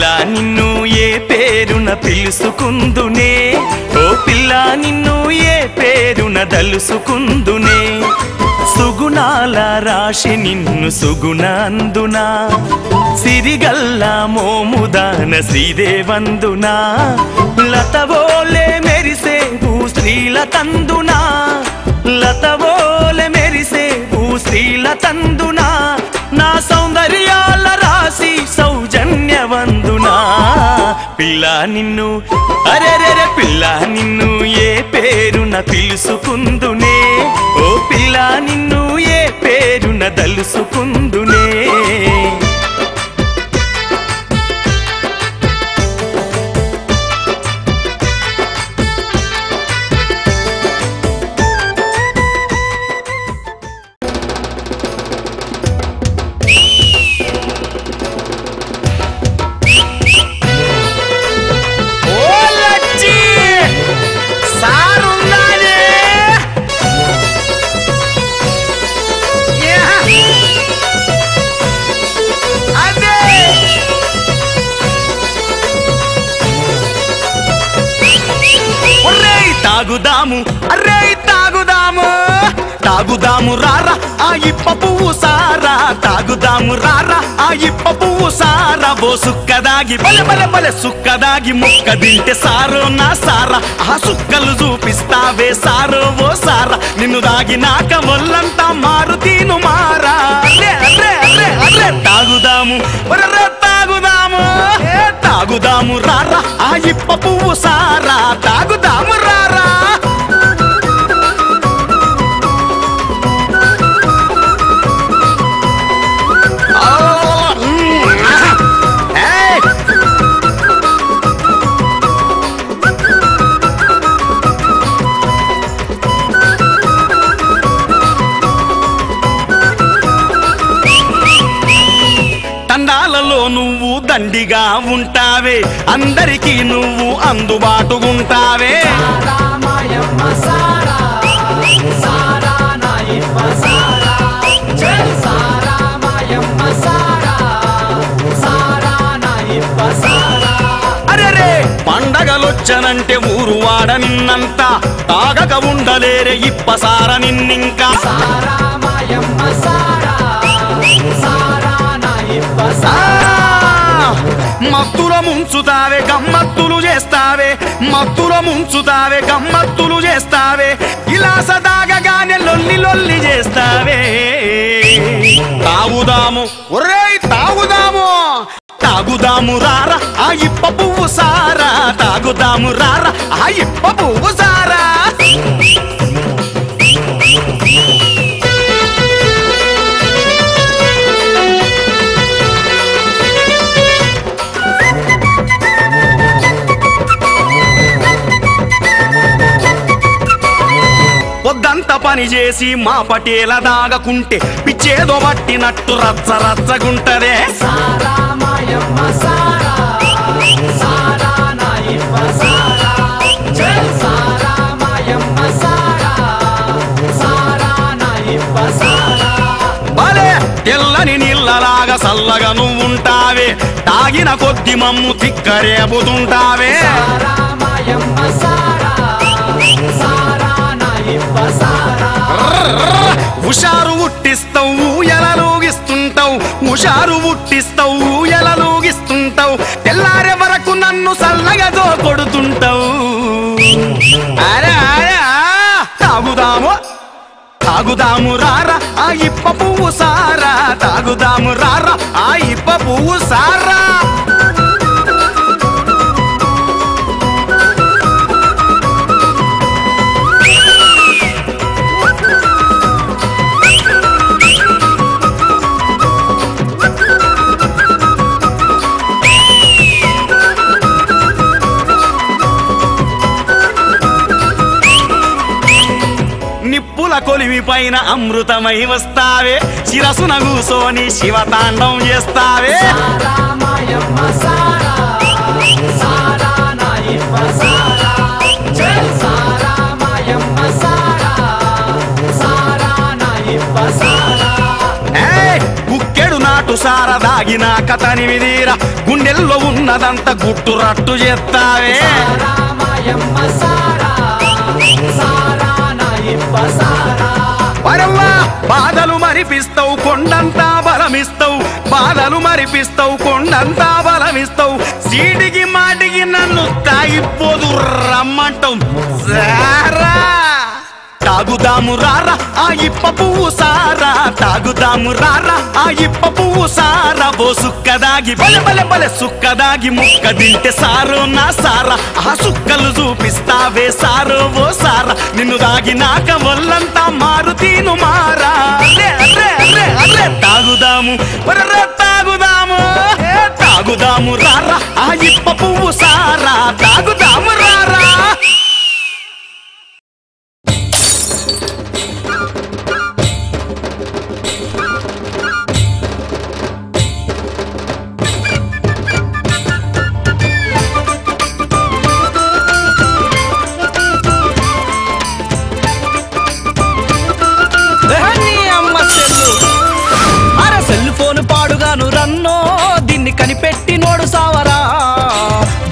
పిల్ల నిన్ను ఏ పేరున పిలుసుకుందునే ఓ పిల్ల నిన్ను ఏ పేరున దలుసుకుందునే సుగుణాల రాశి నిన్ను సుగుణాందునా సిరిగల్ల మోముదాన శ్రీదేవందునా లతవోలే మెరిసే భూశ్రీల తందునా లతవోలే మెరిసే భూశ్రీల తందునా నా సౌందర్యాల రాశి సౌజన్యవందునా పిల్ల నిన్ను అరెరెరె పిల్ల నిన్ను ఏ పేరున పిలుసుకుందునే ఓ పిల్ల నిన్ను ఏ పేరున దలుసుకుందునే తాగుదాము అరే తాగుదాము తాగుదాము రారా ఆ ఇప్ప పువ్వు సారా తాగుదాము రారా ఆ ఇప్ప పువ్వు సారా ఓ సుక్కదాగి బలె బలె బలె సుక్కదాగి ముక్క తింటే సారో నా సారా ఆ సుక్కలు చూపిస్తావే సారో ఓ సారా నిన్ను దాగినాక ఒళ్ళంతా మారుతీను మారా అరే అరే అరే అరే తాగుదాము ఒర్రే తాగుదాము తాగుదాము రారా ఆ ఇప్ప పువ్వు సారా తాగుదాము రారా తండాలలో నువ్వు దండిగా ఉంటావే అందరికీ నువ్వు అందుబాటుగుంటావే అరెరే పండగలొచ్చనంటే ఊరు వాడ నిన్నంతా తాగక ఉండలేరే ఇప్పసార నిన్నింకా మత్తుల ముంచుతావే గమ్మత్తులు చేస్తావే మత్తుల ముంచుతావే గమ్మత్తులు చేస్తావే ఇలా సదాగగానే లొల్లి లొల్లి చేస్తావే తాగుదాము ఒరేయ్ తాగుదాము తాగుదాము రారా ఆ ఇప్ప పువ్వు సారా తాగుదాము రారా ఆ ఇప్ప పువ్వు సారా పొద్దంతా పని చేసి మా పటేల దాగకుంటే పిచ్చేదో పట్టినట్టు రచ్చ రచ్చగుంటదే భలే తెల్లని నీళ్ళలాగా చల్లగా నువ్వుంటావే తాగిన కొద్ది మమ్ము తిక్కరేపుతుంటావే హుషారు ఉట్టిస్తావు ఎలలోగిస్తుంటావు హుషారు ఉట్టిస్తావు ఎలలోగిస్తుంటావు తెల్లారే వరకు నన్ను చల్లగా కొడుతుంటావు అరే అరే తాగుదాము తాగుదాము రారా ఆ ఇప్ప పువ్వు సారా తాగుదాము రారా ఆ ఇప్ప పువ్వు సారా నిప్పుల కొలివి పైన అమృతమై వస్తావే శిరసున కూసోని శివతాండం చేస్తావే బుక్కెడు నాటు సార దాగినాక తనివిదీరా గుండె గుండెల్లో ఉన్నదంత గుట్టు రట్టు చేస్తావే వరవ్వా బాధలు మరిపిస్తావు కొండంతా బలమిస్తావు బాధలు మరిపిస్తావు కొండంతా బలమిస్తావు సీటికి మాటికి నన్ను తాగిపోదు రమ్మంటావు సారా తాగుదాము రారా ఆ ఇప్ప పువ్వు సారా తాగుదాము రారా ఆ ఇప్ప పువ్వు సారా ఓ సుక్కదాగి బలె బలె బలె సుక్కదాగి ముక్క తింటే సారో నా సారా ఆ సుక్కలు చూపిస్తావే సారో ఓ సారా నిన్ను దాగినాక ఒళ్ళంతా మారుతీను మారా అర్రే తాగుదాము తాగుదాము తాగుదాము రారా ఆ ఇప్ప పువ్వు సారా తాగుదాము రారా కనిపెట్టినోడు సావరా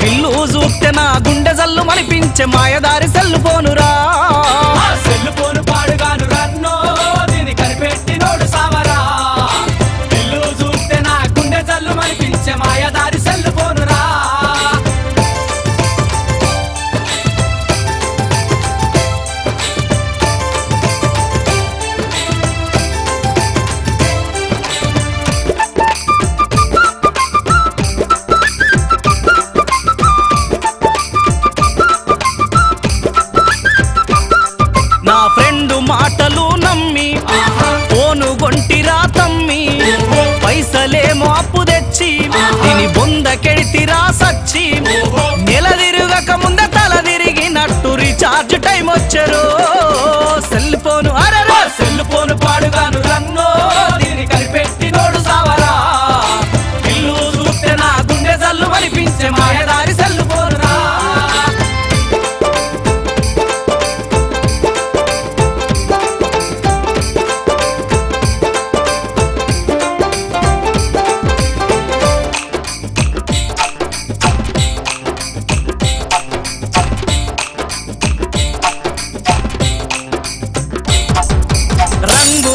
బిల్లు చూస్తే నా గుండె జల్లు మనిపించే మాయదారి సెల్లు ఫోనురా సెల్లు ఫోను పాడుగాను రన్నో దీన్ని కనిపెట్టినోడు సావరా బిల్లు చూస్తే నా గుండె జల్లు మనిపించే మాయదారి సెల్లు ఫోనురా మాటలు నమ్మి ఫోను గొంటిరా తమ్మి పైసలేమో అప్పు తెచ్చి దీని బొందకెడితిరా సచ్చి నెల తిరగక ముందే తల తిరిగినట్టు రీఛార్జ్ టైం వచ్చారు సెల్ ఫోను అరరా సెల్ ఫోను పాడుగాను రన్నో దీని కనిపెట్టినోడు సావరా ఇల్లు చూస్తే నా గుండె జల్లు మనిపించే మాయదారి సెల్ ఫోనురా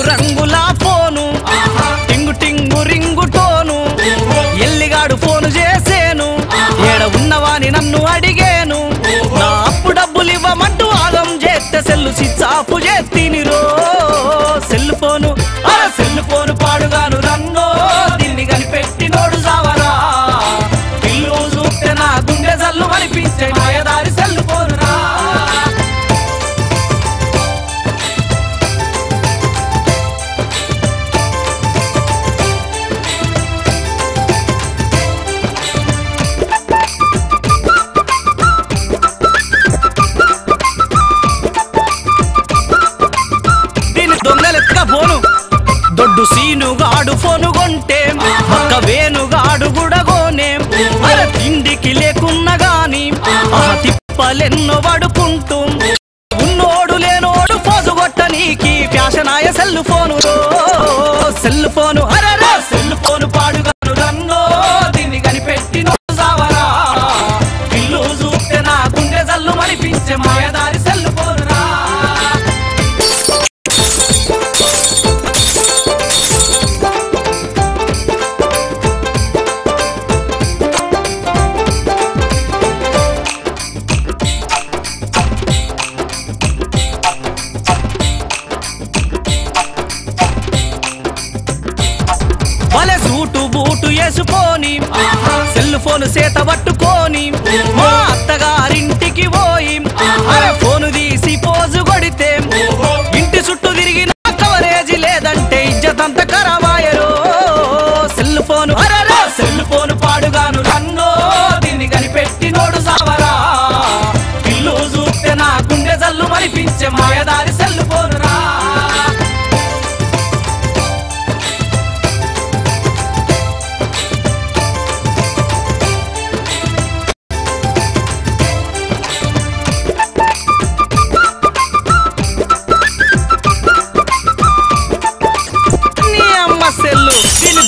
రంగుల ఫోను టింగు టింగు రింగు టోను ఎల్లిగాడు ఫోను చేసేను ఏడ ఉన్నవాని నన్ను అడిగేను నా అప్పు డబ్బులు ఇవ్వమంటూ ఆగం చేస్తే సెల్లు స్విచ్ ఆఫ్ చేతినిరో సెల్ ఫోను సెల్ ఫోను పాడుగాను రన్నో దీన్ని కనిపెట్టినోడు సావరా ఇల్లు చూస్తే నా గుండె జల్లు మనిపించే మాయదారి సెల్ ఫోనురా దొడ్డు సీనుగాడు ఫోను కొంటే పక్క వేణుగాడు గుడగోనే అర తిండికి లేకున్నా గాని తిప్పలెన్నో పడుకుంటూ ఉన్నోడు లేనోడు పోజు కొట్టనీకి ఫ్యాషనాయ సెల్ ఫోను సెల్ ఫోను అరరా సెల్ ఫోను పాడుగాను రన్నో దీన్ని కనిపెట్టినోడు సావరా ఇల్లు చూస్తే నా గుండె జల్లు మనిపించే మాయదారి సెల్ ఫోనురా బూటు వేసుకొని సెల్ ఫోను చేత పట్టుకొని మా అత్తగారింటికి పోయి అరే ఫోను తీసి పోజు కొడితే ఇంటి చుట్టూ తిరిగిన కవరేజీ లేదంటే ఇజ్జతంత ఖరాబాయరో సెల్ ఫోను అరే సెల్ ఫోను పాడుగాను రన్నో దీన్ని కనిపెట్టినోడు సావరా ఇల్లు చూస్తే నా గుండె జల్లు మనిపించే మాయదారి సెల్ ఫోనురా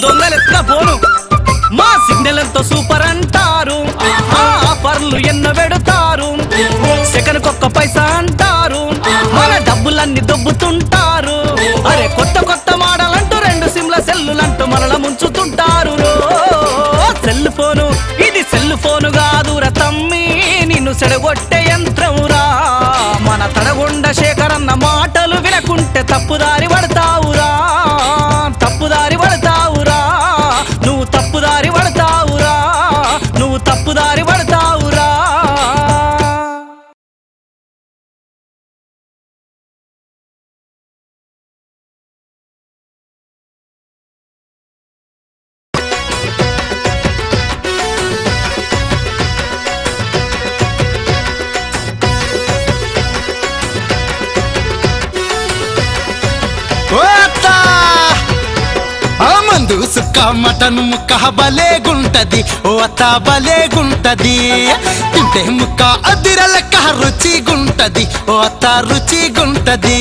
దొంగలెత్తుగా పోను మా సిగ్నల్ ఎంతో సూపర్ అని ఒక్క పైసా అంటారు, మన డబ్బులన్నీ దొబ్బుతుంటారు. అరే కొత్త కొత్త మాడలంటూ 2 సిమ్ల సెల్లులంటూ మనల ముంచుతుంటారు. సెల్ ఫోను ఇది సెల్ ఫోను కాదురా తమ్మి, నిన్ను చెడగొట్టే యంత్రమురా. మన తడగొండ శేఖరన్న మాటలు వినకుంటే తప్పుదారి పడతావురా, తప్పుదారి పడతావురా, నువ్వు తప్పుదారి పడతావురా, నువ్వు తప్పుదారి పడతావురా. మందు సుక్క మటన్ ముక్క బలేగుంటది, ఓ అత్త బలేగుంటది. తింటే ముక్క అదిర లెక్క రుచిగుంటది, ఓ అత్త రుచిగుంటది.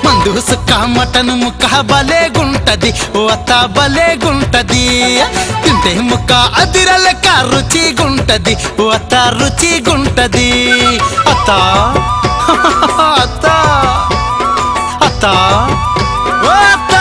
మందు సుక్క మటన్ ముక్క బలేగుంటది, ఓ అత్త బలేగుంటది. తింటే ముక్క అదిర లెక్క రుచిగుంటది, ఓ అత్త రుచిగుంటది. అత్త అత్త అత్త ఓ అత్త.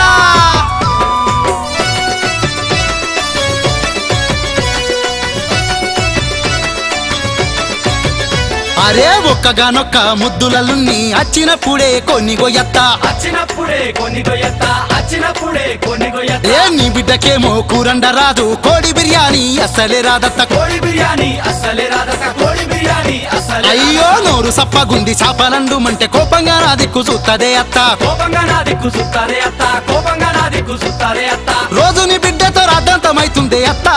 అరే ఒక్కగానొక్క ముద్దులలున్ని అచ్చినప్పుడే కొన్ని గొయ్యత్త, అచ్చినప్పుడే కొన్ని గొయ్యత్త, అచ్చినప్పుడే కొన్ని గొయ్యత్త. ఏ నీ బిడ్డకేమో కూరండ రాదు, కోడి బిర్యానీ అస్సలే రాదత్త, కోడి బిర్యానీ అస్సలే రాదత్త, కోడి బిర్యానీ అస్సలే. అయ్యో నోరు సప్పగుంది చాపలండు మంటే కోపంగా నా దిక్కు చూస్తదే అత్త, కోపంగా నా దిక్కు చూస్తారే అత్త, కోపంగా నా దిక్కు చూస్తారే అత్త. రోజు నీ బిడ్డతో రాద్దంతమైతుంది అత్త.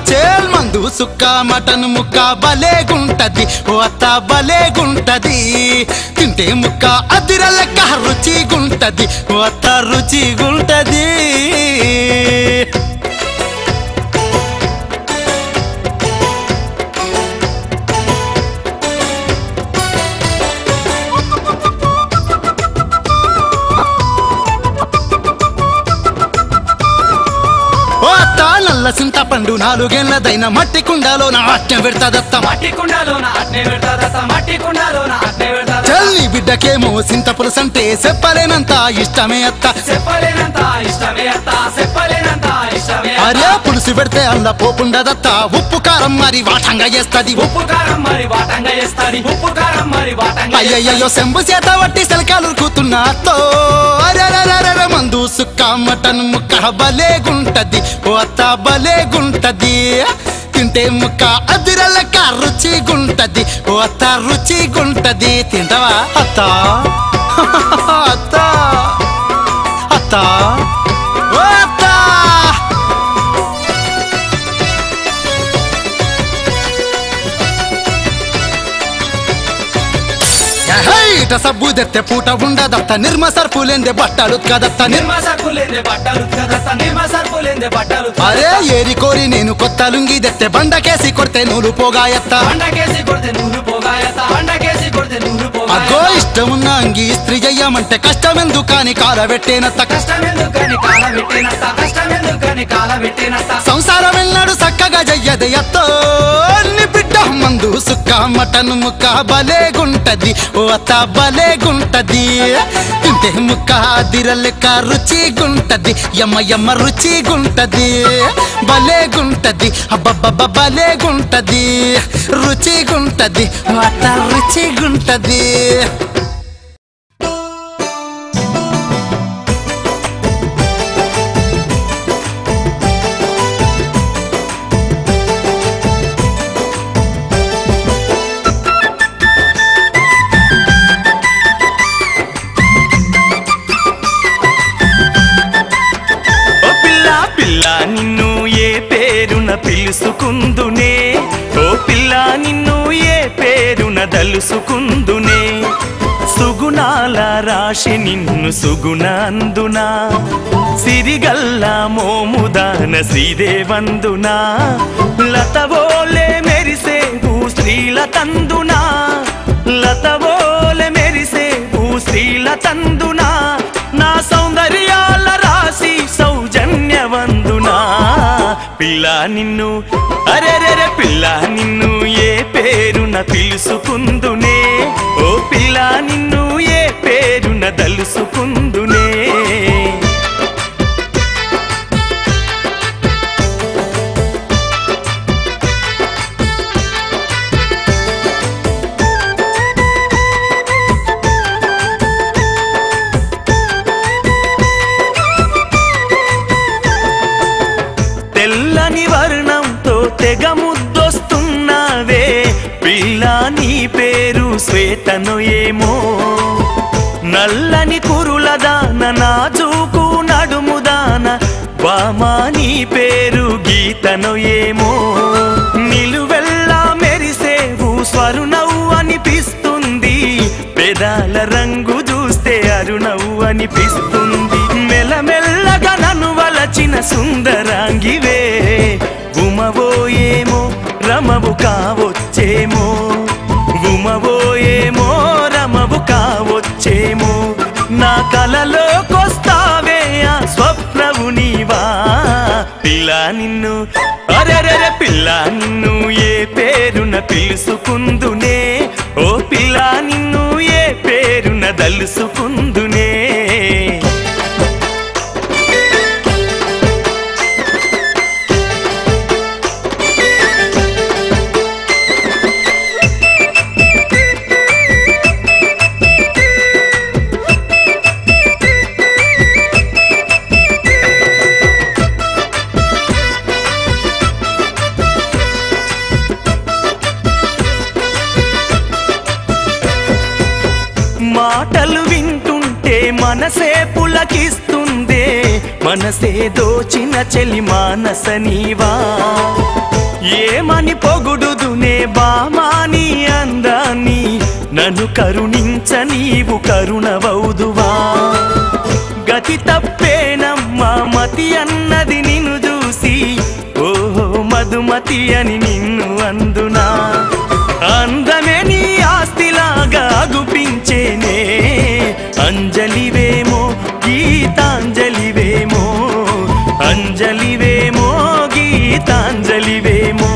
చేల్ మందు సుక్క మటన్ ముక్క బలేగుంటది, ఓ అత్త బలేగుంటది. తింటే ముక్క అదిర లెక్క రుచిగుంటది, ఓ అత్త రుచిగుంటది. నల్ల చింతపండు 4 ఏళ్లదైన మట్టి కుండలో నా అట్నే పెడతాదత్త, మట్టి కుండలో నా అట్నే పెడతాదత్త, మట్టి కుండలో నా అట్నే పెడతాదత్త. చల్లి బిడ్డకేమో చింతపులుసంటే చెప్పలేనంత ఇష్టమే అత్త, చెప్పలేనంత ఇష్టమే అత్త, చెప్పలేనంత ఇష్టమే. అరే పులుసు పెడితే అల్ల పోపుండదత్త, ఉప్పు కారం మరి వాటంగా చేస్తది, ఉప్పు కారం మరి వాటంగా చేస్తది, ఉప్పు కారం మరి వాటంగా. అయ్యయ్యో సెంబు చేత వట్టి సెలకాలు కూతున్నా అత్తో. అరే మందు సుక్క మటన్ ముక్క బలేగుంటది, ఓ అత్త బలేగుంటది. తింటే ముక్క అదిర లెక్క రుచిగుంటది, ఓ అత్త రుచిగుంటది. తింటావా అత్త అత్త అత్త ఓ అత్త. ఇట సబ్బు దెత్తే పూట ఉండదత్త, నిర్మ సర్పులేందే బట్టలు కదత్త, నిర్మ సర్పులేందే బట్టలు కదత్త, నిర్మ సర్పులేందే బట్టలు. అరే ఏరి కోరి నేను కొత్త లుంగి దెత్తే బండకేసి కొడితే నూలు పోగాయత్త, బండకేసి కొడితే నూలు పోగాయత్త, బండకేసి కొడితే నూలు పోగాయత్త. అగ్గో ఇష్టమున్న అంగి ఇస్త్రీ చెయ్యమంటే కష్టమెందుకని కాలబెట్టేనత్త, కష్టమెందుకని కాలబెట్టేనత్త, కష్టమెందుకని కాలబెట్టేనత్త. సంసారం ఎన్నాడు చక్కగా చెయ్యదే అత్తో. నీ బిడ్డ మందు సుక్క మటన్ ముక్క బలేగుంటది, ఓ అత్త బలేగుంటది. తింటే ముక్క అదిర లెక్క రుచిగుంటది, యమ్మ యమ్మ రుచిగుంటది. బలేగుంటది అబ్బబ్బబ్బ బలేగుంటది, రుచిగుంటది, ఓ అత్త రుచిగుంటది. నిన్ను ఏ పేరున పిలుసుకుందునే, ఓ పిల్ల నిన్ను ఏ పేరున దలుసుకుందునే. సుగుణాల రాశి నిన్ను సుగుణాందునా, సిరిగల్ల మోముదాన శ్రీదేవందునా. లతవోలే మెరిసే భూశ్రీల తందునా, లతవోలే మెరిసే భూశ్రీల తందునా. నా సౌందర్యాల రాశి సౌజన్యవందునా. పిల్ల నిన్ను అరెరెరె పిల్ల నిన్ను ఏ పేరున పిలుసుకుందునే ఓ పిల్ల నిన్ను ఏ పేరున దలుసుకుందునే తెల్లని వర్ణంతో తెగ ముద్దొస్తున్నావే పిల్ల నీ పేరు శ్వేతను ఏమో నల్లని కురులదాన నాజూకు నడుముదాన బామా నీ పేరు గీతను ఏమో నిలువెల్లా మెరిసేవు స్వరునవ్వు అనిపిస్తుంది పెదాల రంగు చూస్తే అరుణవ్వు అనిపిస్తుంది మెల్లమెల్లగా నన్ను వలచిన సుందరాంగివే ఉమవోయేమో రమవు కావొచ్చేమో ఉమవోయేమో రమవు కావొచ్చేమో నా కలలోకొస్తావే ఆ స్వప్నవు నీవా పిల్ల నిన్ను అరెరెరె పిల్ల నిన్ను ఏ పేరున పిలుసుకుందునే ఓ పిల్ల నిన్ను ఏ పేరున దలుసుకుందునే మాటలు వింటుంటే మనసే పులకిస్తుందే మనసే దోచిన చెలి మానస నీవా ఏమని పొగుడుదునే బామాని అందాన్ని నన్ను కరుణించ నీవు కరుణవౌదువా గతి తప్పేనమ్మా మతి అన్నది నిన్ను చూసి ఓహో మధుమతి అని నిన్ను అందునా అందమే నీ ఆస్తిలాగా అగుపించేనే అంజలివేమో గీతాంజలివేమో అంజలివేమో గీతాంజలివేమో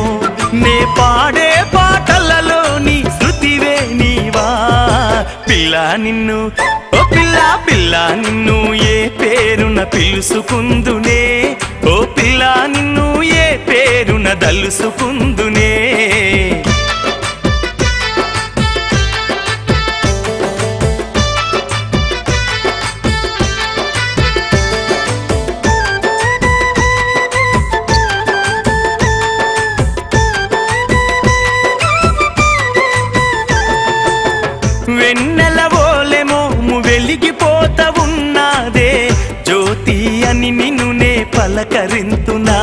నే పాడే పాటలలో నీ శృతివే నీవా పిల్ల నిన్ను ఓ పిల్ల పిల్ల నిన్ను ఏ పేరున పిలుసుకుందునే ఓ పిల్ల నిన్ను ఏ పేరున దలుసుకుందునే వెన్నెలవోలెమోము వెలిగిపోత ఉన్నాదే జ్యోతి అని నిన్నునే పలకరింతునా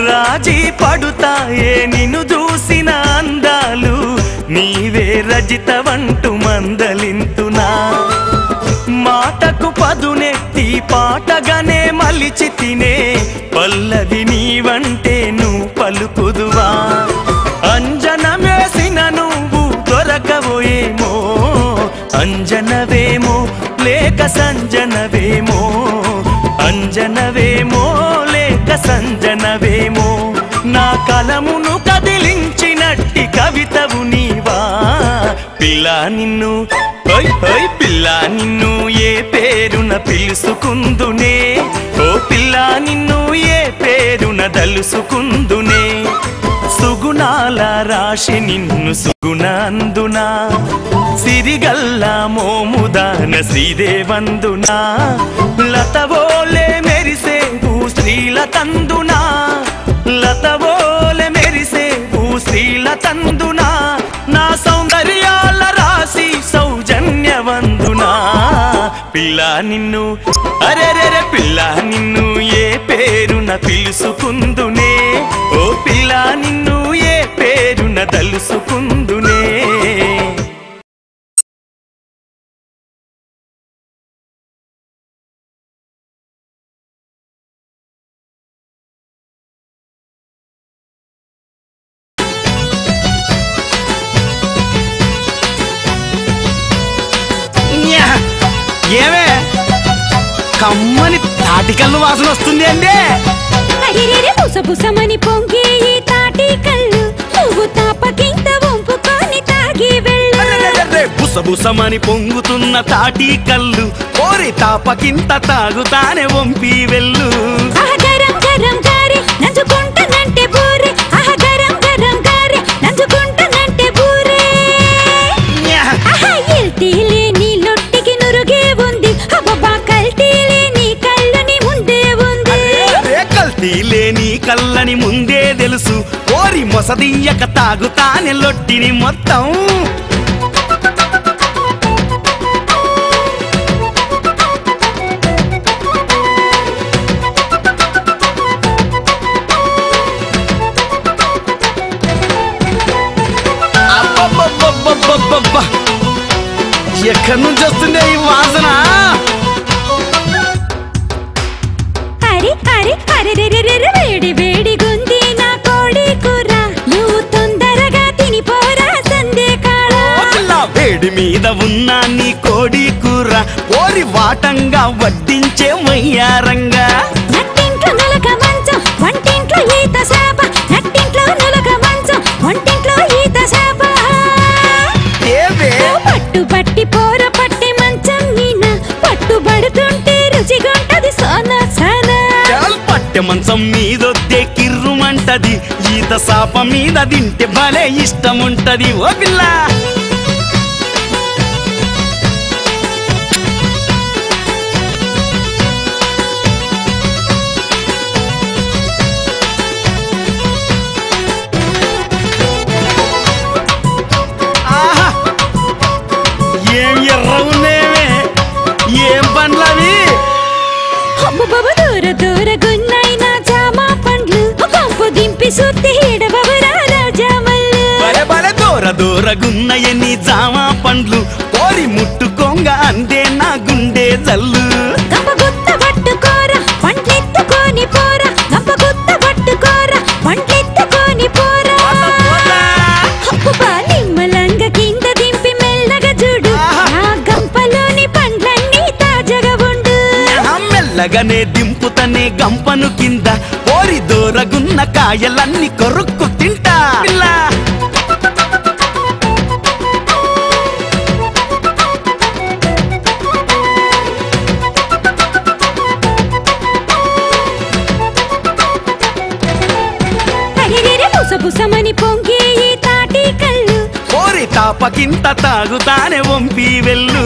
రాజీ పడుతాయే నిన్ను చూసిన అందాలు నీవే రజితవంటు మందలింతునా మాటకు పదునెత్తి పాటగానే మలిచి తినే పల్లవి నీవంటే నువ్వు పలుకుదువా అంజనమేసిన నువ్వు దొరకవోయేమో అంజనవేమో లేక సంజనవేమో అంజనవేమో లేక సంజనవేమో నా కలమును కదిలించినట్టి కవితవు నీవా పిల్ల నిన్ను ఓయ్ ఓయ్ పిల్ల నిన్ను ఏ పేరున పిలుసుకుందునే ఓ పిల్ల నిన్ను ఏ పేరున దలుసుకుందునే సుగుణాల రాశి నిన్ను సుగుణందునా సిరిగల్ల మోముదాన శ్రీదేవందునా లతవోలే మెరిసేవు శ్రీలతందునా లతవోలే మెరిసేవు శ్రీలతందునా నా సౌందర్యాల రాశి సౌజన్యవందునా పిల్ల నిన్ను అరెరెరె పిల్ల నిన్ను ఏ పేరున పిలుసుకుందునే ఓ పిల్ల నిన్ను ఏ పేరున దలుసుకుందునే ఏమే కమ్మని తాటికల్లు వాసన వస్తుంది అండి. పుసపుసమని పొంగే ఈ తాటికల్లు నువ్వు తాపత బుసబుసమని పొంగుతున్న తాటి కళ్ళు ఓరి తాపకింత తాగుతానే వంపి వెళ్ళు గరం గరం గారి నంచుకుంటానంటే బూరే గరం గరం గారి నంచుకుంటానంటే బూరే ఎల్తీలే నీ లొట్టికి నురుగే ఉంది అబ్బా కల్తీలే నీ కళ్ళని ముందే ఉంది కల్తీలే నీ కళ్ళని ముందే తెలుసు ఓరి మొసదియ్యక తాగుతానే లొట్టిని మొత్తం ఎక్కడి నుంచి వస్తుండే ఈ వాసన అరే అరే అరే వేడి వేడి గుంది నా కోడి కూర నువ్వు తొందరగా తినిపోరా సందే కాడ వేడి మీద ఉన్న నీ కోడి కూర ఓరి వాటంగా వడ్డించే వయ్యారంగా నట్టింట్లో నులక మంచం వంటింట్లో ఈత శాప నట్టింట్లో నులక మంచం వంటింట్లో ఈత శాప పట్టు పట్టి పోర పట్టి మంచం మీన పట్టుబడుతుంటే రుచిగుంటది సోనా సోనా పట్టె మంచం మీదొద్దే కిర్రుమంటది ఈత సాప మీద తింటే భలే ఇష్టముంటది ఓ పిల్ల ఏం ఎర్రవునేవే ఏం పండ్లవి అబ్బబ్బబ్బ దూర దూర గున్నైనా జామా పండ్లు పంపు దింపి సుత్తి ఏడవరా రాజా మల్లు బలే బలే దూర దూర గున్నయ్య నీ జామా పండ్లు ఓరి ముట్టుకోంగ అందే నా గుండె జల్లు గంపగుత్త పట్టుకోర పండ్లెత్తుకొని పోరా గంపగుత్త పట్టుకోర పండ్లెత్తుకొని పోరా అబ్బబ్బా నిమ్మలంగ కింద దింపి మెల్లగా చూడు ఆ గంపలోని పండ్లన్నీ తాజాగా ఉండు మెల్లగానే దింపుతనే గంపను కింద ఓరి దూరగున్న కాయలన్నీ కొరుక్కు తింటా పిల్లా బుసబుసమని పొంగే ఈ తాటి కళ్ళు ఓరి తాపకింత తాగుతానే వంపి వెళ్ళు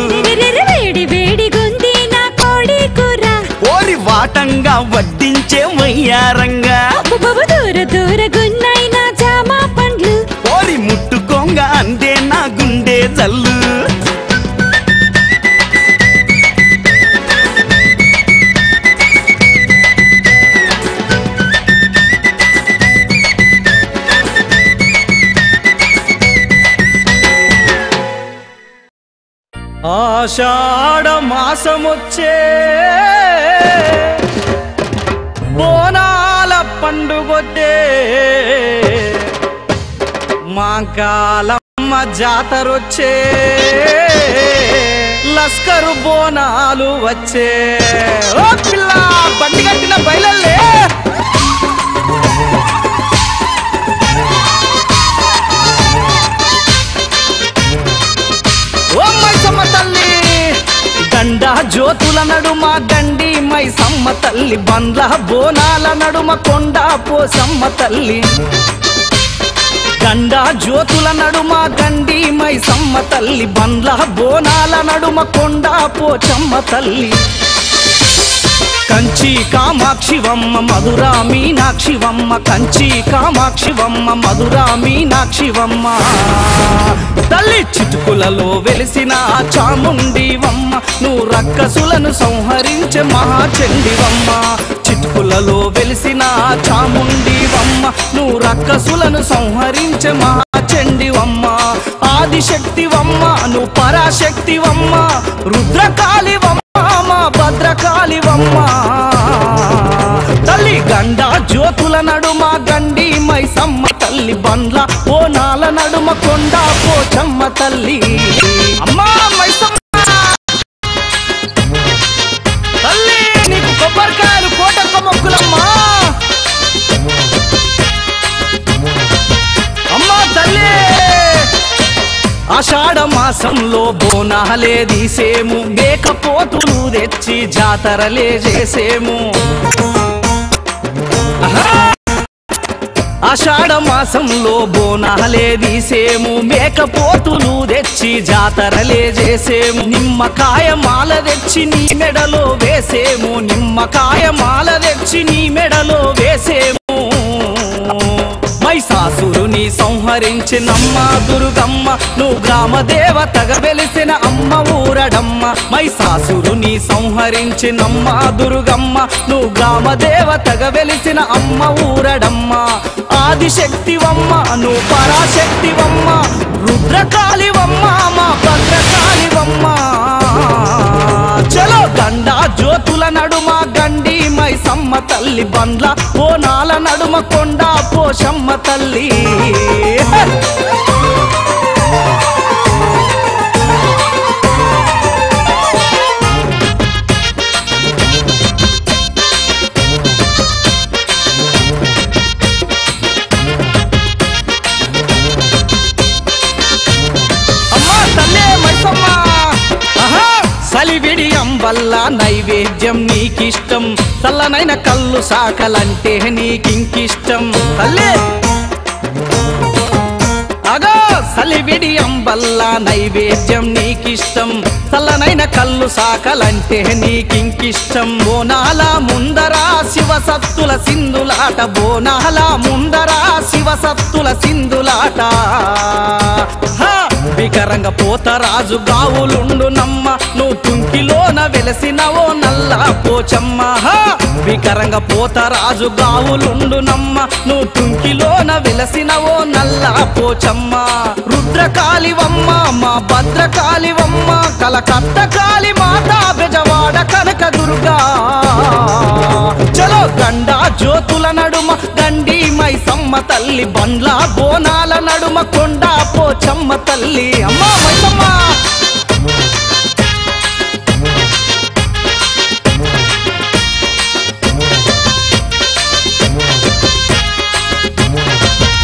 వేడి వేడి గుంది నా కోడి కూర ఓరి వాటంగా వడ్డించే వయ్యారంగా దూర దూర గున్నైనా జామా పండ్లు ఓరి ముట్టుకోంగ అందే నా గుండె జల్లు ఆషాఢ మాసమొచ్చే బోనాల పండుగొద్దే మాంకాలమ్మ జాతరొచ్చే లస్కరు బోనాలు వచ్చే ఓ పిల్ల బండి కట్టిన బయలల్లే గండా జ్యోతుల నడుమ గండి మైసమ్మ తల్లి బండ్ల బోనాల నడుమ కొండ పోసమ్మ తల్లి గండా జ్యోతుల నడుమ గండి మైసమ్మ తల్లి బండ్ల బోనాల నడుమ కొండ పోచమ్మ తల్లి కంచి కామాక్షివమ్మ మధురా మీనాక్షివమ్మ కంచి కామాక్షివమ్మ మధురా మీనాక్షివమ్మ తల్లి చిటుకులలో వెలిసిన చాముండివమ్మ నువ్వు రక్కసులను సంహరించే మహాచండివమ్మ చిటుకులలో వెలిసిన చాముండివమ్మ నువ్వు రక్కసులను సంహరించే మహాచండివమ్మ ఆదిశక్తివమ్మ నువ్వు పరాశక్తివమ్మ రుద్రకాళివమ్మ మా భద్రకాళివమ్మ తల్లి గండా జ్యోతుల నడుమ గండి మైసమ్మ తల్లి బండ్ల బోనాల నడుమ కొండ పోచమ్మ తల్లి అమ్మా మైసమ్మ తల్లి నీకు కొబ్బరికాయలు కోటక్క మొక్కులమ్మా అమ్మా తల్లి ఆషాఢ మాసంలో బోనాలే తీసేము మేకపోతులు తెచ్చి జాతరలే చేసేము ఆషాఢ మాసంలో బోనాలే తీసేము మేకపోతులు తెచ్చి జాతరలే చేసేము నిమ్మకాయ మాల తెచ్చి నీ మెడలో వేసేము నిమ్మకాయ మాల తెచ్చి నీ మెడలో వేసేము మైసాసురుని సంహరించినమ్మ దుర్గమ్మ నువ్వు గ్రామ దేవతగా వెలిసిన అమ్మ ఊరడమ్మ మైసాసురుని సంహరించినమ్మ దుర్గమ్మ నువ్వు గ్రామ దేవతగా వెలిసిన అమ్మ ఊరడమ్మ ఆదిశక్తివమ్మ నువ్వు పరాశక్తివమ్మ రుద్రకాళివమ్మ మా భద్రకాళివమ్మ చలో గండా జ్యోతుల నడుమ గండి మైసమ్మ తల్లి బండ్ల బోనాల నడుమ కొండ పోషమ్మ తల్లి సలివిడి అంబల్ల నైవేద్యం నీకిష్టం చల్లనైన కళ్ళు సాకలంటే నీకింకిష్టం తల్లే అగా సలివిడి అంబల్ల నైవేద్యం నీకిష్టం చల్లనైన కళ్ళు సాకలంటే నీకింకిష్టం బోనాల ముందరా శివసత్తుల సింధులాట బోనాల ముందరా శివసత్తుల సింధులాట వికరంగ పోతరాజు గావులుండు నమ్మ నువ్వు తుంకిలోన వెలసినవో నల్ల పోచమ్మ వికరంగ పోతరాజు గావులుండు నమ్మ నువ్వు తుంకిలోన వెలసినవో నల్ల పోచమ్మ రుద్రకాళివమ్మ మా భద్రకాళివమ్మ కలకత్త కాళి మాతా బెజవాడ కనక దుర్గా చలో గండా జ్యోతుల నడుమ గండి మైసమ్మ తల్లి బండ్ల బోనాల నడుమ కొండ పోచమ్మ తల్లి అమ్మా మైసమ్మ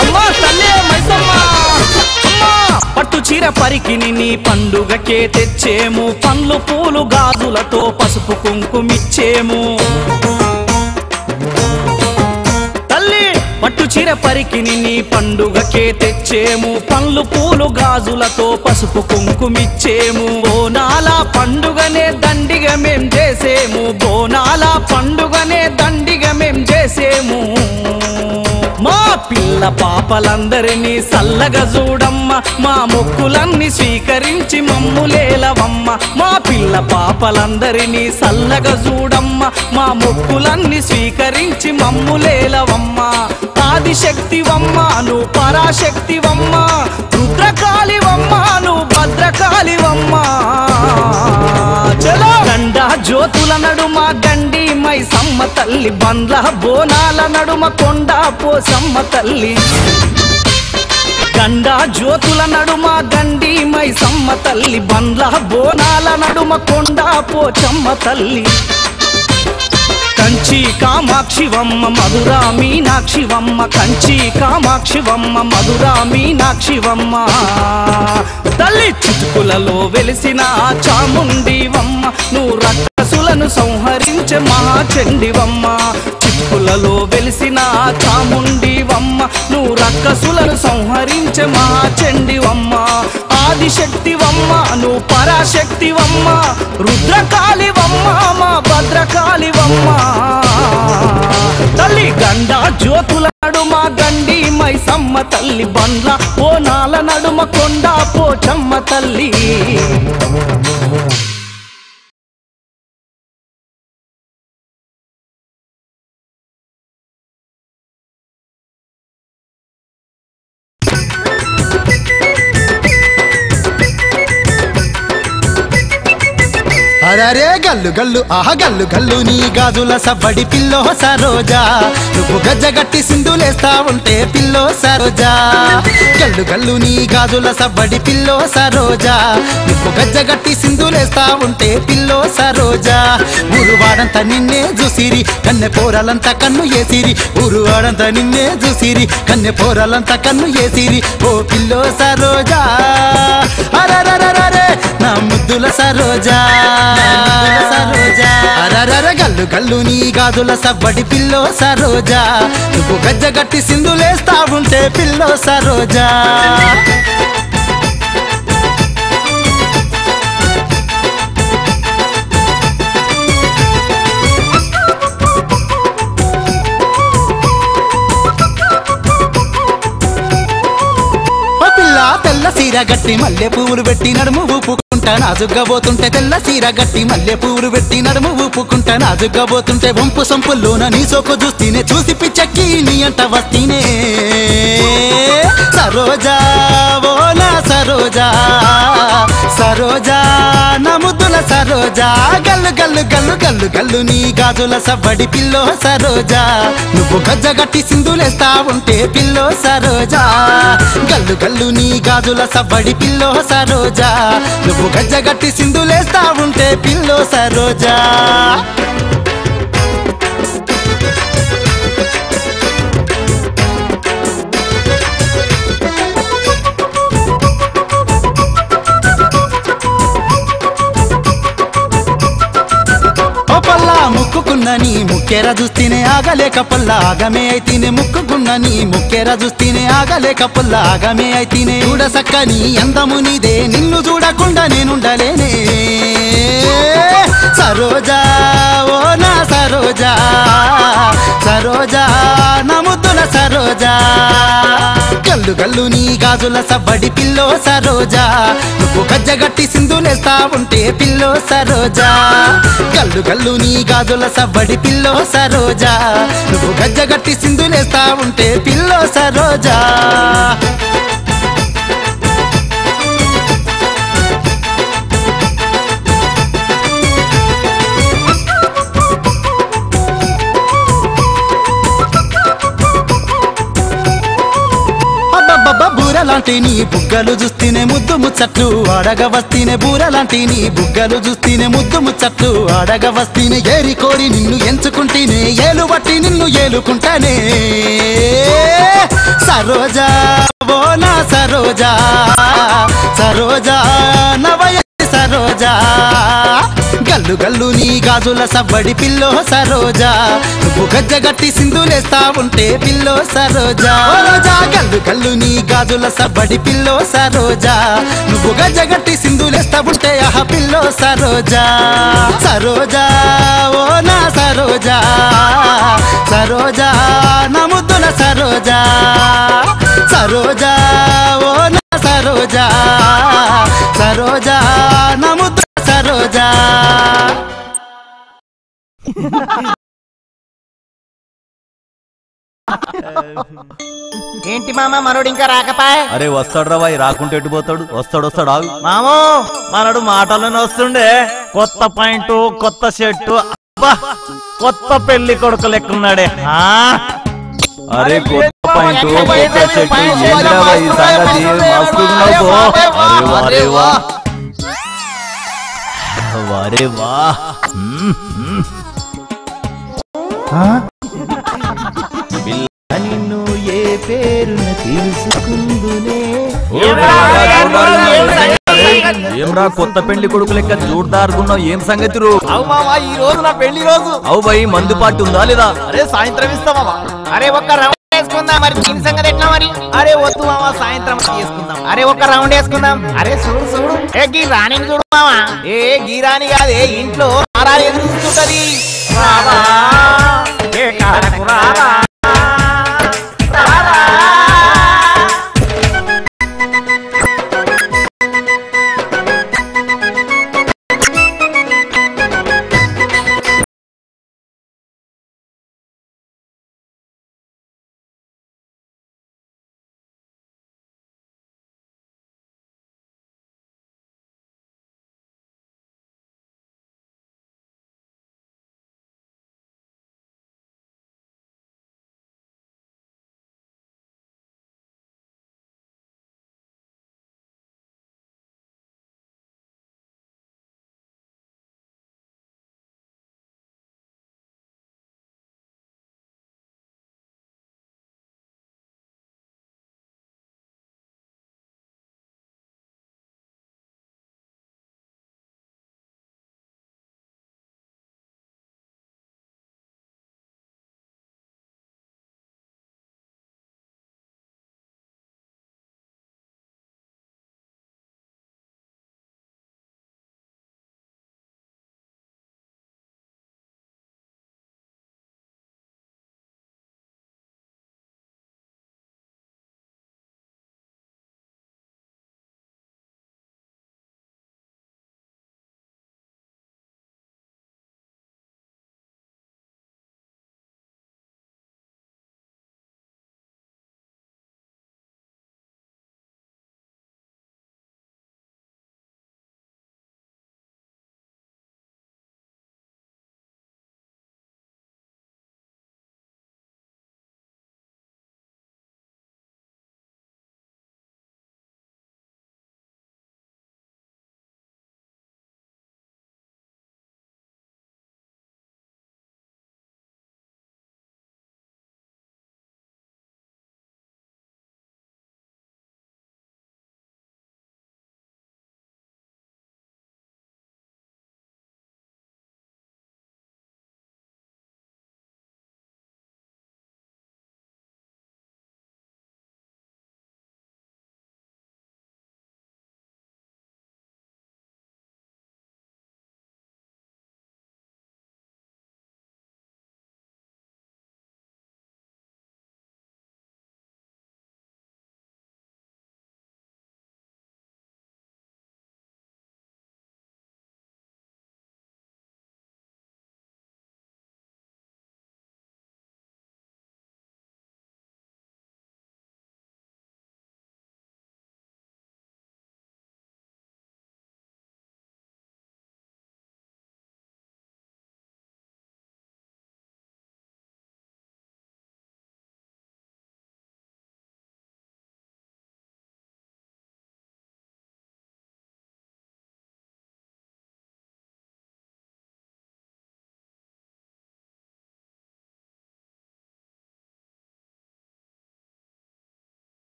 అమ్మా తల్లి మైసమ్మ అమ్మా పట్టు చీర పరికిని నీ పండుగకే తెచ్చేము పండ్లు పూలు గాజులతో పసుపు కుంకుమిచ్చేము పట్టు చీర పరికిని నీ పండుగకే తెచ్చేము పండ్లు పూలు గాజులతో పసుపు కుంకుమిచ్చేము బోనాల పండుగనే దండిగా మేం చేసేము బోనాల పండుగనే దండిగా మేం చేసేము మా పిల్ల పాపలందరినీ సల్లగా చూడమ్మ మా మొక్కులన్నీ స్వీకరించి మమ్ములేలవమ్మ మా పిల్ల పాపలందరినీ సల్లగా చూడమ్మ మా మొక్కులన్నీ స్వీకరించి మమ్ములేలవమ్మ ఆదిశక్తివమ్మ నువ్వు పరాశక్తివమ్మ రుద్రకాళివమ్మ నువ్వు భద్రకాళివమ్మ చలో గండా జ్యోతుల నడుమ గండి మైసమ్మ తల్లి బండ్ల బోనాల నడుమ కొండ పోసమ్మ తల్లి గండా జ్యోతుల నడుమ గండి మైసమ్మ తల్లి బండ్ల బోనాల నడుమ కొండ పోచమ్మ తల్లి కంచి కామాక్షివమ్మ మధురా మీనాక్షివమ్మ కంచి కామాక్షివమ్మ మధురా మీనాక్షివమ్మ తల్లి చితుకులలో వెలిసిన చాముండివమ్మ నువ్వు రక్కసులను సంహరించే మహాచండివమ్మ చితుకులలో వెలిసిన చాముండివమ్మ నువ్వు రక్కసులను సంహరించే మహాచండివమ్మ ఆదిశక్తివమ్మ నువ్వు పరాశక్తివమ్మ రుద్రకాళివమ్మ మా భద్రకాళివమ్మ తల్లి గండా జ్యోతుల నడుమ గండి మైసమ్మ తల్లి బండ్ల బోనాల నడుమ కొండ పోచమ్మ తల్లి అరరే గల్లు గల్లు ఆహ గల్లు గల్లు నీ గాజుల సవ్వడి పిల్లో సరోజా నువ్వు గజ్జగట్టి సింధులేస్తా ఉంటే పిల్లో సరోజా గల్లు గల్లు నీ గాజుల సవ్వడి పిల్లో సరోజా నువ్వు గజ్జగట్టి సింధులేస్తా ఉంటే పిల్లో సరోజా ఊరువాడంతా నిన్నే చూసిరి కన్నె పోరలంతా కన్ను ఏసిరి ఊరువాడంతా నిన్నే చూసిరి కన్నె పోరలంతా కన్ను ఏసిరి ఓ పిల్లో సరోజా అరరరరే నా ముద్దుల సరోజా సరోజా అరరర గల్లు గల్లు నీ గాజుల సవ్వడి పిల్లో సరోజా నువ్వు గజ్జగట్టి సింధులేస్తా ఉంటే పిల్లో సరోజా తెల్ల సీర గట్టి మల్లె పువ్వులు పెట్టి నడుము ఊపుకుంటా నాజుగ్గబోతుంటే తెల్ల సీర గట్టి మల్లె పువ్వులు పెట్టి నడుము ఊపుకుంటా నాజుగ్గబోతుంటే వంపు సంపుల్లోన నీ సోకు చూస్తేనే చూసి పిచ్చక్కి నీ అంట వస్తీనే సరోజా ఓ నా సరోజా సరోజా నా ముద్దుల సరోజా గల్లు గల్లు గల్లు గల్లు గల్లు నీ గాజుల సవ్వడి పిల్లో సరోజా నువ్వు గజ్జగట్టి సింధులేస్తా ఉంటే పిల్లో సరోజా గల్లు గల్లు నీ గాజుల సవ్వడి పిల్లో సరోజా నువ్వు గజ్జగట్టి సింధులేస్తా ఉంటే పిల్లో సరోజా ముక్కుకున్న నీ ముక్కెర చూస్తేనే ఆగలేక పొల్ల ఆగమే అయితేనే ముక్కుకున్న నీ ముక్కెర చూస్తేనే ఆగలేక పొల్ల ఆగమే అయితేనే చూడసక్క నీ అందము నీదే నిన్ను చూడకుండా నేనుండలేనే సరోజా ఓ నా సరోజా సరోజా నా ముద్దుల సరోజా గల్లు గల్లు నీ గాజుల సవ్వడి పిల్లో సరోజా నువ్వు గజ్జగట్టి సింధులేస్తా ఉంటే పిల్లో సరోజా గల్లు గల్లు నీ గాజుల సవ్వడి పిల్లో సరోజా నువ్వు గజ్జగట్టి సింధులేస్తా ఉంటే పిల్లో సరోజా బూరలాంటి నీ బుగ్గలు చూస్తేనే ముద్దు ముచ్చట్లు ఆడగ వస్తేనే బూరలాంటి నీ బుగ్గలు చూస్తేనే ముద్దు ముచ్చట్లు ఆడగ వస్తేనే ఏరి కోరి నిన్ను ఎంచుకుంటేనే ఏలు బట్టి నిన్ను ఏలుకుంటానే సరోజా ఓ నా సరోజా సరోజా నవయ సరోజా గల్లు గల్లు నీ గాజుల సవ్వడి పిల్లో సరోజా నువ్వు గజ్జగట్టి సింధులేస్తా ఉంటే పిల్లో సరోజా గల్లు గల్లు నీ గాజుల సవ్వడి పిల్లో సరోజా నువ్వు గజ్జగట్టి సింధులేస్తా ఉంటే ఆహ పిల్లో సరోజా సరోజా ఓ నా సరోజా సరోజా నా ముద్దుల సరోజా సరోజా ఓ నా సరోజా సరోజా నా ముద్దుల సరోజా ఏంటి మామ మనోడు ఇంకా రాకపాయ్? అరే వస్తాడు రా బాయ్, రాకుంటే ఎటు పోతాడు? వస్తాడు ఆగు. మామో మనోడు మాటల్లోనే వస్తుండే. కొత్త పాయింట్, కొత్త షర్టు, కొత్త పెళ్లి కొడుకు లెక్కున్నాడే. అరే కొత్త పాయింట్, కొత్త చెట్టు, ఏంటా బాయ్ ఈ సంగతి? మస్తున్నావు పో. అరే వా వారే వా. నిన్ను ఏ పేరున తెలుసుకుందునే ఏమ్రా కొత్త పెళ్లి కొడుకు లెక్క జోర్దార్గున్నావు, ఏం సంగతి రో? అవు మామా ఈ రోజు నా పెళ్లి రోజు. అవు బాయ్ మందు పాటు ఉందా లేదా? అరే సాయంత్రం ఇస్తామా? అరే ఒక్క రౌండ్ వేసుకుందాం. మరి దీని సంగతి ఎట్లా మరి? అరే వద్దు మామా సాయంత్రం వేసుకుందాం. అరే ఒక్క రౌండ్ వేసుకుందాం. అరే చూడు ఏ గీ రాణిని చూడు మామా. ఏ గీ రాణి కాదే ఇంట్లో ఎదురు చూస్తుంటది.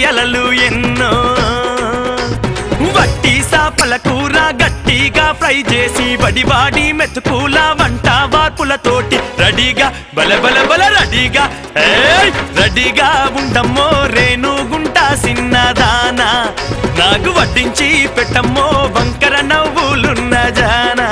అలలు ఎన్నో వట్టి సాపల కూర గట్టిగా ఫ్రై చేసి వడివాడి మెతుకుల వంట వార్పులతోటి రెడీగా బల బల బల రెడీగా రెడీగా ఉండమ్మో రేణు గుంట సిన్నదానా నాకు వడ్డించి పెట్టమ్మో వంకర నవ్వులున్న జానా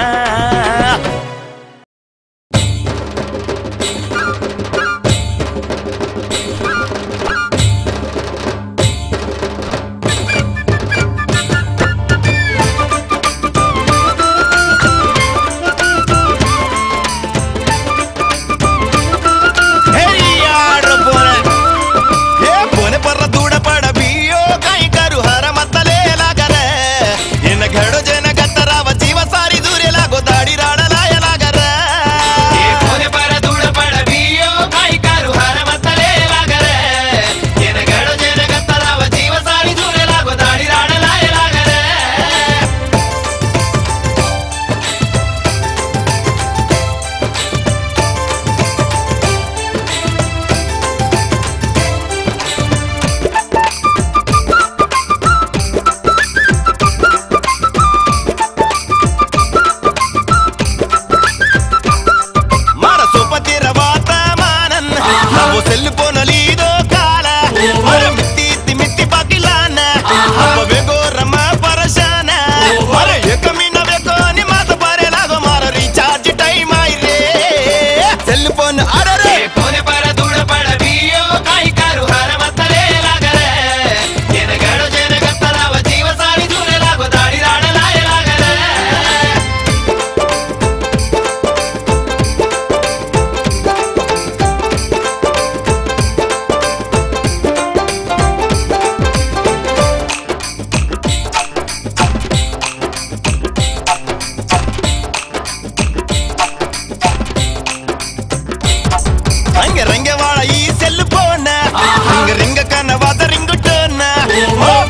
రింగ కన్న వాత రింగుటోన్న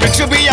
భిక్షు బియ్య